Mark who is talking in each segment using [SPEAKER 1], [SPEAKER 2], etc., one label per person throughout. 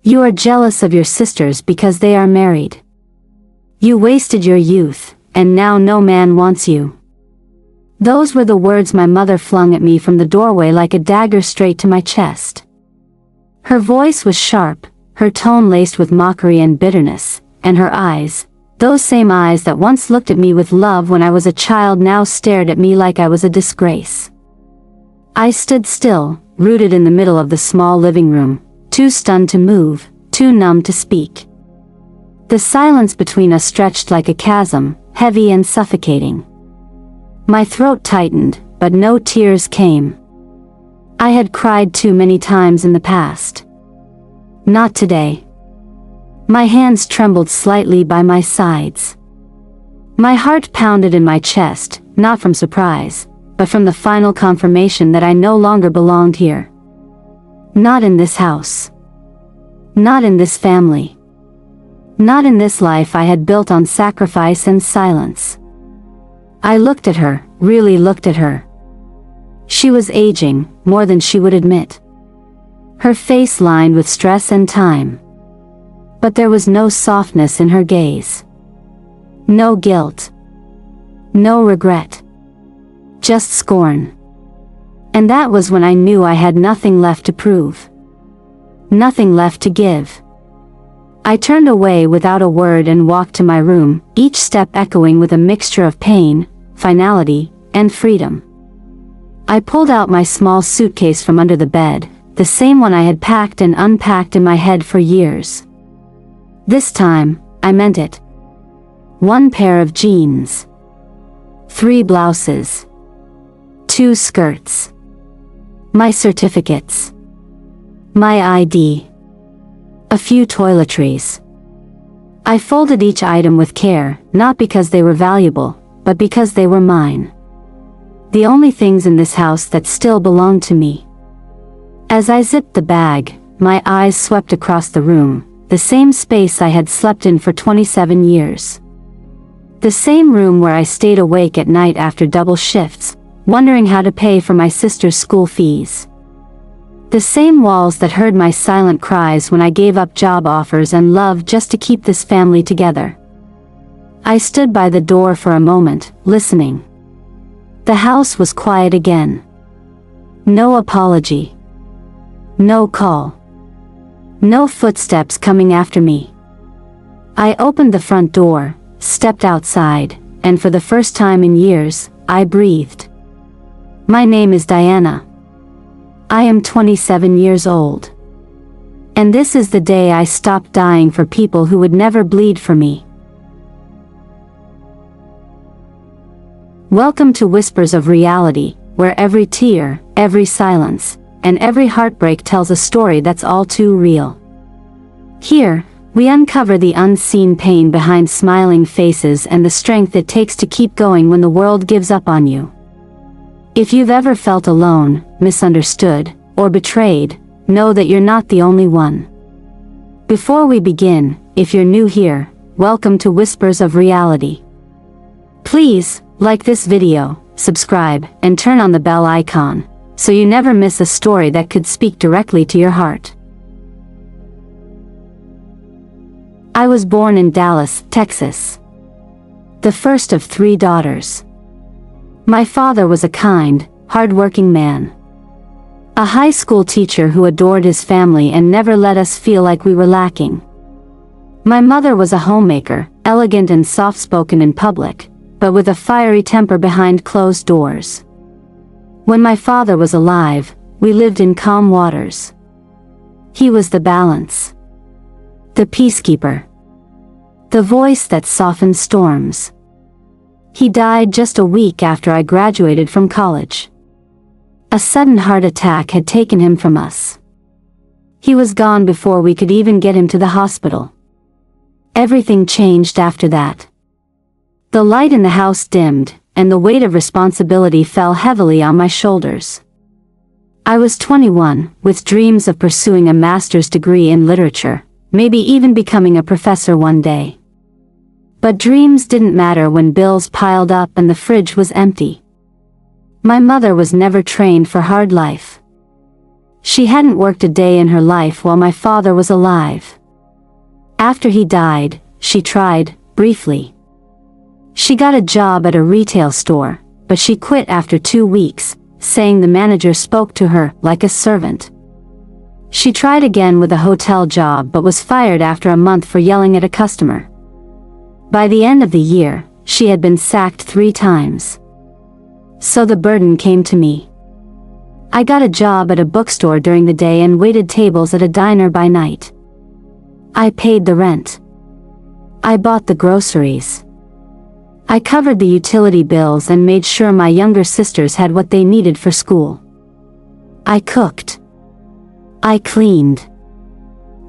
[SPEAKER 1] You are jealous of your sisters because they are married. You wasted your youth, and now no man wants you. Those were the words my mother flung at me from the doorway like a dagger straight to my chest. Her voice was sharp, her tone laced with mockery and bitterness, and her eyes, those same eyes that once looked at me with love when I was a child, now stared at me like I was a disgrace. I stood still, rooted in the middle of the small living room, too stunned to move, too numb to speak. The silence between us stretched like a chasm, heavy and suffocating. My throat tightened, but no tears came. I had cried too many times in the past. Not today. My hands trembled slightly by my sides. My heart pounded in my chest, not from surprise, but from the final confirmation that I no longer belonged here. Not in this house. Not in this family. Not in this life I had built on sacrifice and silence. I looked at her, really looked at her. She was aging, more than she would admit. Her face lined with stress and time. But there was no softness in her gaze. No guilt. No regret. Just scorn. And that was when I knew I had nothing left to prove. Nothing left to give. I turned away without a word and walked to my room, each step echoing with a mixture of pain, finality, and freedom. I pulled out my small suitcase from under the bed, the same one I had packed and unpacked in my head for years. This time, I meant it. 1 pair of jeans. 3 blouses. 2 skirts. My certificates. My ID. A few toiletries. I folded each item with care, not because they were valuable, but because they were mine. The only things in this house that still belonged to me. As I zipped the bag, my eyes swept across the room, the same space I had slept in for 27 years. The same room where I stayed awake at night after double shifts, wondering how to pay for my sister's school fees. The same walls that heard my silent cries when I gave up job offers and love just to keep this family together. I stood by the door for a moment, listening. The house was quiet again. No apology. No call. No footsteps coming after me. I opened the front door, stepped outside, and for the first time in years, I breathed. My name is Diana. I am 27 years old. And this is the day I stopped dying for people who would never bleed for me. Welcome to Whispers of Reality, where every tear, every silence, and every heartbreak tells a story that's all too real. Here, we uncover the unseen pain behind smiling faces and the strength it takes to keep going when the world gives up on you. If you've ever felt alone, misunderstood, or betrayed, know that you're not the only one. Before we begin, if you're new here, welcome to Whispers of Reality. Please, like this video, subscribe, and turn on the bell icon, so you never miss a story that could speak directly to your heart. I was born in Dallas, Texas. The first of 3 daughters. My father was a kind, hard-working man. A high school teacher who adored his family and never let us feel like we were lacking. My mother was a homemaker, elegant and soft-spoken in public, but with a fiery temper behind closed doors. When my father was alive, we lived in calm waters. He was the balance. The peacekeeper. The voice that softened storms. He died just a week after I graduated from college. A sudden heart attack had taken him from us. He was gone before we could even get him to the hospital. Everything changed after that. The light in the house dimmed, and the weight of responsibility fell heavily on my shoulders. I was 21, with dreams of pursuing a master's degree in literature, maybe even becoming a professor one day. But dreams didn't matter when bills piled up and the fridge was empty. My mother was never trained for hard life. She hadn't worked a day in her life while my father was alive. After he died, she tried, briefly. She got a job at a retail store, but she quit after 2 weeks, saying the manager spoke to her like a servant. She tried again with a hotel job but was fired after a month for yelling at a customer. By the end of the year, she had been sacked 3 times. So the burden came to me. I got a job at a bookstore during the day and waited tables at a diner by night. I paid the rent. I bought the groceries. I covered the utility bills and made sure my younger sisters had what they needed for school. I cooked. I cleaned.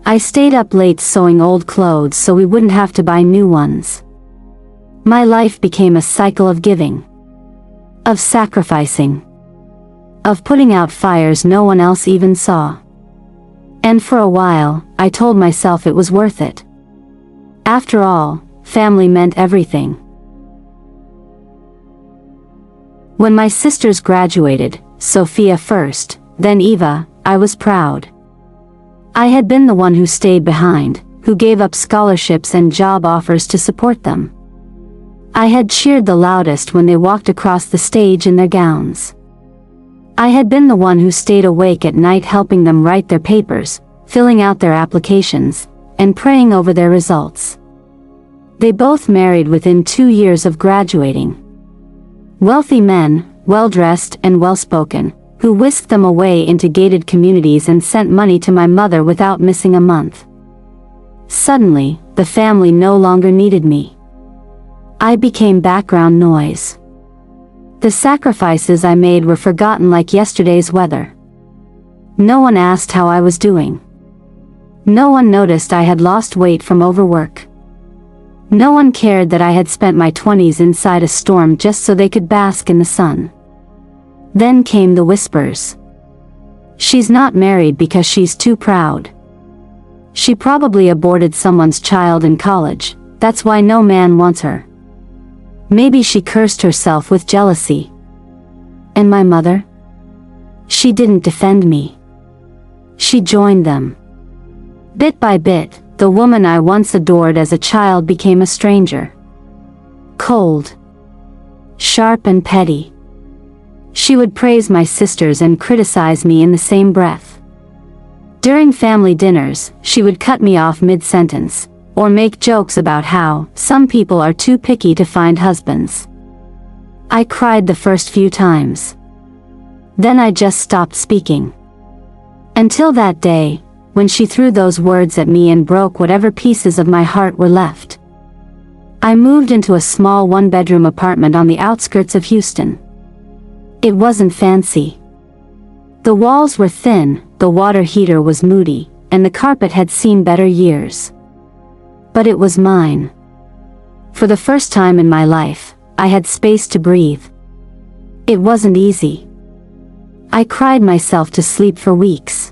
[SPEAKER 1] I stayed up late sewing old clothes so we wouldn't have to buy new ones. My life became a cycle of giving. Of sacrificing. Of putting out fires no one else even saw. And for a while, I told myself it was worth it. After all, family meant everything. When my sisters graduated, Sophia first, then Eva, I was proud. I had been the one who stayed behind, who gave up scholarships and job offers to support them. I had cheered the loudest when they walked across the stage in their gowns. I had been the one who stayed awake at night helping them write their papers, filling out their applications, and praying over their results. They both married within 2 years of graduating. Wealthy men, well-dressed and well-spoken, who whisked them away into gated communities and sent money to my mother without missing a month. Suddenly, the family no longer needed me. I became background noise. The sacrifices I made were forgotten like yesterday's weather. No one asked how I was doing. No one noticed I had lost weight from overwork. No one cared that I had spent my 20s inside a storm just so they could bask in the sun. Then came the whispers. She's not married because she's too proud. She probably aborted someone's child in college, that's why no man wants her. Maybe she cursed herself with jealousy. And my mother? She didn't defend me. She joined them. Bit by bit, the woman I once adored as a child became a stranger. Cold. Sharp and petty. She would praise my sisters and criticize me in the same breath. During family dinners, she would cut me off mid-sentence, or make jokes about how some people are too picky to find husbands. I cried the first few times. Then I just stopped speaking. Until that day, when she threw those words at me and broke whatever pieces of my heart were left. I moved into a small 1-bedroom apartment on the outskirts of Houston. It wasn't fancy. The walls were thin, the water heater was moody, and the carpet had seen better years. But it was mine. For the first time in my life, I had space to breathe. It wasn't easy. I cried myself to sleep for weeks.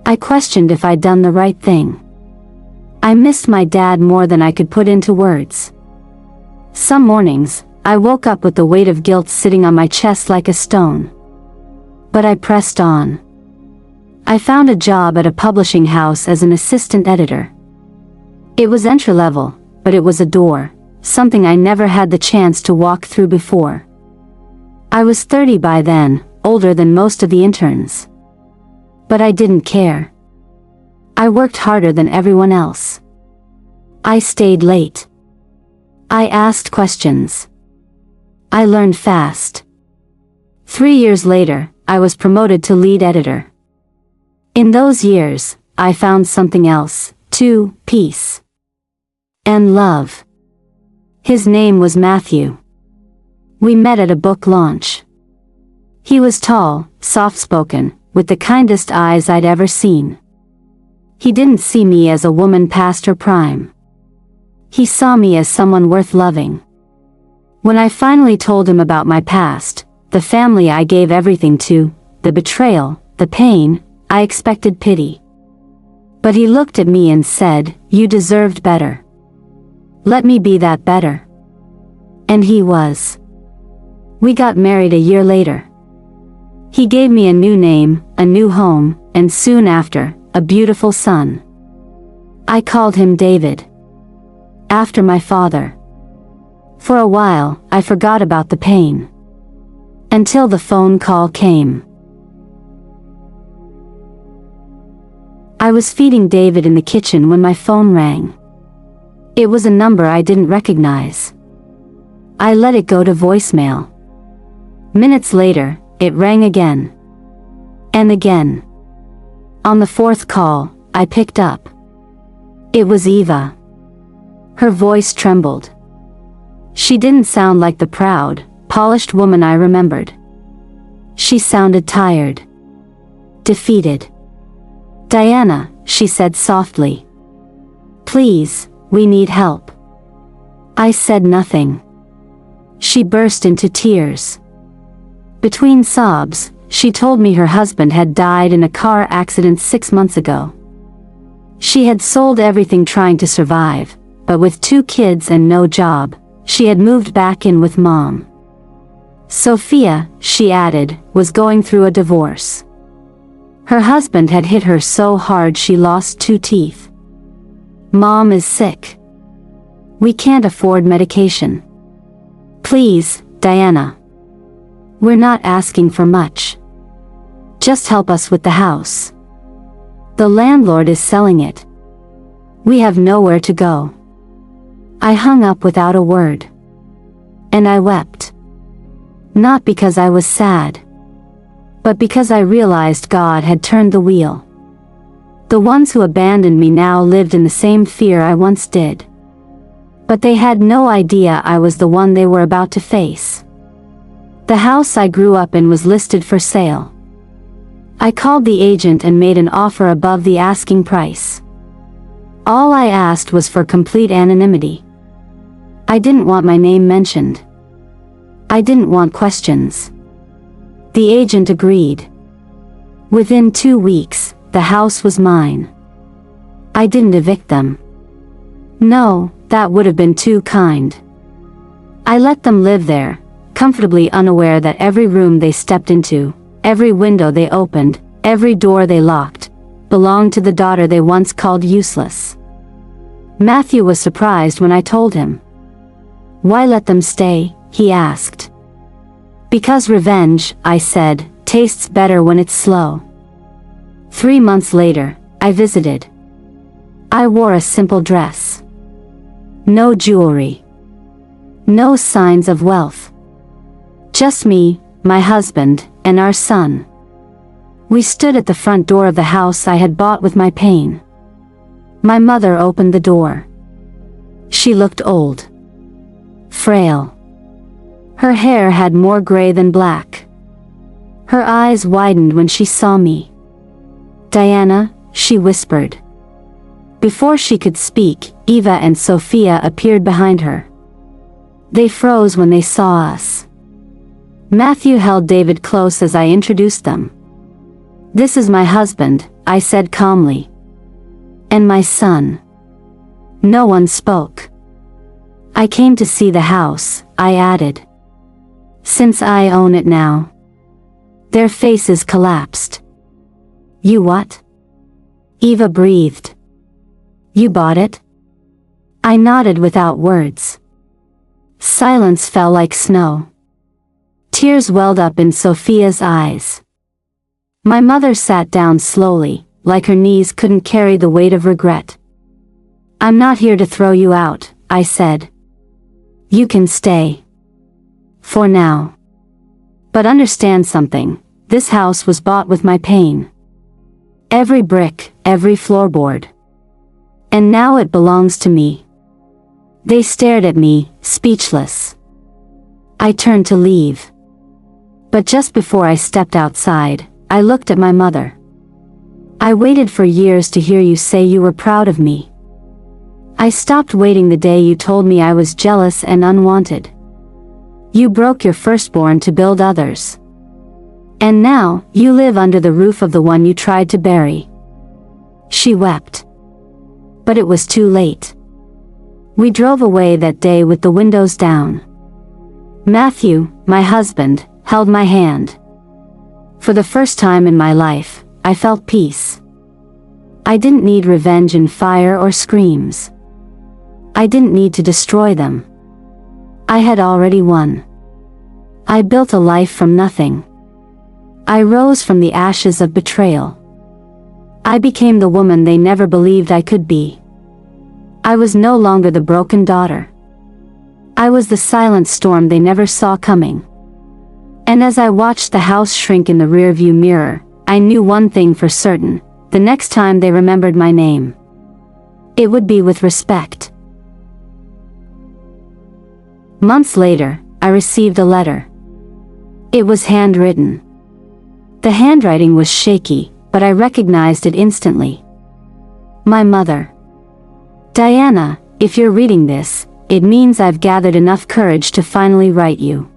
[SPEAKER 1] I questioned if I'd done the right thing. I missed my dad more than I could put into words. Some mornings, I woke up with the weight of guilt sitting on my chest like a stone. But I pressed on. I found a job at a publishing house as an assistant editor. It was entry-level, but it was a door, something I never had the chance to walk through before. I was 30 by then, older than most of the interns. But I didn't care. I worked harder than everyone else. I stayed late. I asked questions. I learned fast. 3 years later, I was promoted to lead editor. In those years, I found something else, too, peace. And love. His name was Matthew. We met at a book launch. He was tall, soft-spoken, with the kindest eyes I'd ever seen. He didn't see me as a woman past her prime. He saw me as someone worth loving. When I finally told him about my past, the family I gave everything to, the betrayal, the pain, I expected pity. But he looked at me and said, "You deserved better. Let me be that better." And he was. We got married a year later. He gave me a new name, a new home, and soon after, a beautiful son. I called him David, after my father. For a while, I forgot about the pain. Until the phone call came. I was feeding David in the kitchen when my phone rang. It was a number I didn't recognize. I let it go to voicemail. Minutes later, it rang again. And again. On the fourth call, I picked up. It was Eva. Her voice trembled. She didn't sound like the proud, polished woman I remembered. She sounded tired. Defeated. "Diana," she said softly. "Please, we need help." I said nothing. She burst into tears. Between sobs, she told me her husband had died in a car accident 6 months ago. She had sold everything trying to survive, but with 2 kids and no job, she had moved back in with Mom. Sophia, she added, was going through a divorce. Her husband had hit her so hard she lost 2 teeth. Mom is sick. We can't afford medication. Please, Diana. We're not asking for much. Just help us with the house. The landlord is selling it. We have nowhere to go. I hung up without a word. And I wept. Not because I was sad, but because I realized God had turned the wheel. The ones who abandoned me now lived in the same fear I once did. But they had no idea I was the one they were about to face. The house I grew up in was listed for sale. I called the agent and made an offer above the asking price. All I asked was for complete anonymity. I didn't want my name mentioned. I didn't want questions. The agent agreed. Within 2 weeks, the house was mine. I didn't evict them. No, that would have been too kind. I let them live there, comfortably unaware that every room they stepped into, every window they opened, every door they locked, belonged to the daughter they once called useless. Matthew was surprised when I told him. "Why let them stay?" he asked. "Because revenge," I said, "tastes better when it's slow." 3 months later, I visited. I wore a simple dress. No jewelry. No signs of wealth. Just me, my husband, and our son. We stood at the front door of the house I had bought with my pain. My mother opened the door. She looked old. Frail. Her hair had more gray than black. Her eyes widened when she saw me. "Diana," she whispered. Before she could speak, Eva and Sophia appeared behind her. They froze when they saw us. Matthew held David close as I introduced them. "This is my husband," I said calmly. "And my son." No one spoke. "I came to see the house," I added. "Since I own it now." Their faces collapsed. "You what?" Eva breathed. "You bought it?" I nodded without words. Silence fell like snow. Tears welled up in Sophia's eyes. My mother sat down slowly, like her knees couldn't carry the weight of regret. "I'm not here to throw you out," I said. "You can stay. For now. But understand something, this house was bought with my pain. Every brick, every floorboard. And now it belongs to me." They stared at me, speechless. I turned to leave. But just before I stepped outside, I looked at my mother. "I waited for years to hear you say you were proud of me. I stopped waiting the day you told me I was jealous and unwanted. You broke your firstborn to build others. And now, you live under the roof of the one you tried to bury." She wept. But it was too late. We drove away that day with the windows down. Matthew, my husband, held my hand. For the first time in my life, I felt peace. I didn't need revenge in fire or screams. I didn't need to destroy them. I had already won. I built a life from nothing. I rose from the ashes of betrayal. I became the woman they never believed I could be. I was no longer the broken daughter. I was the silent storm they never saw coming. And as I watched the house shrink in the rearview mirror, I knew one thing for certain: the next time they remembered my name, it would be with respect. Months later, I received a letter. It was handwritten. The handwriting was shaky, but I recognized it instantly. My mother. Diana, if you're reading this, it means I've gathered enough courage to finally write you.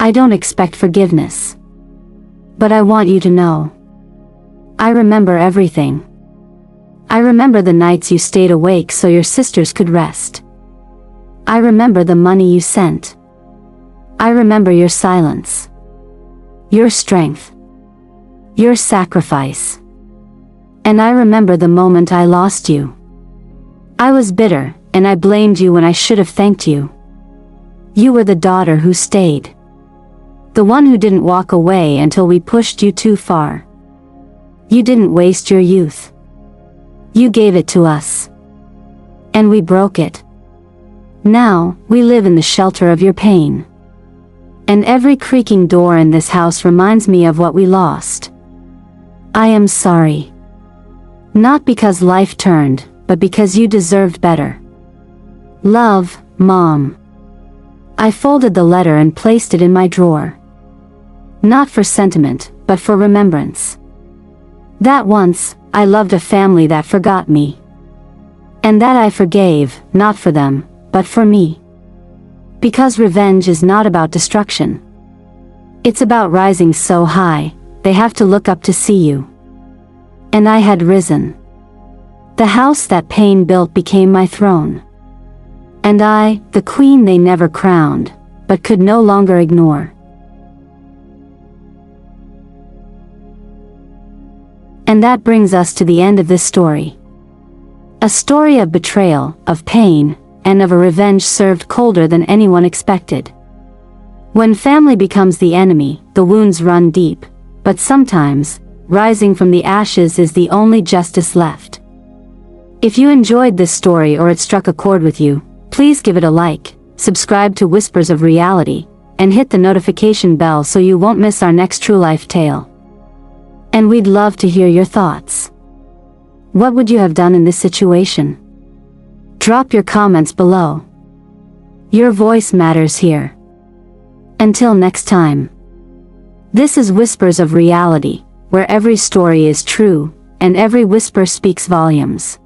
[SPEAKER 1] I don't expect forgiveness. But I want you to know. I remember everything. I remember the nights you stayed awake so your sisters could rest. I remember the money you sent. I remember your silence. Your strength. Your sacrifice. And I remember the moment I lost you. I was bitter, and I blamed you when I should have thanked you. You were the daughter who stayed. The one who didn't walk away until we pushed you too far. You didn't waste your youth. You gave it to us. And we broke it. Now, we live in the shelter of your pain. And every creaking door in this house reminds me of what we lost. I am sorry. Not because life turned, but because you deserved better. Love, Mom. I folded the letter and placed it in my drawer. Not for sentiment, but for remembrance. That once, I loved a family that forgot me. And that I forgave, not for them, but for me. Because revenge is not about destruction. It's about rising so high, they have to look up to see you. And I had risen. The house that pain built became my throne. And I, the queen they never crowned, but could no longer ignore. And that brings us to the end of this story. A story of betrayal, of pain, and of a revenge served colder than anyone expected. When family becomes the enemy, the wounds run deep, but sometimes, rising from the ashes is the only justice left. If you enjoyed this story or it struck a chord with you, please give it a like, subscribe to Whispers of Reality, and hit the notification bell so you won't miss our next true life tale. And we'd love to hear your thoughts. What would you have done in this situation? Drop your comments below. Your voice matters here. Until next time. This is Whispers of Reality, where every story is true, and every whisper speaks volumes.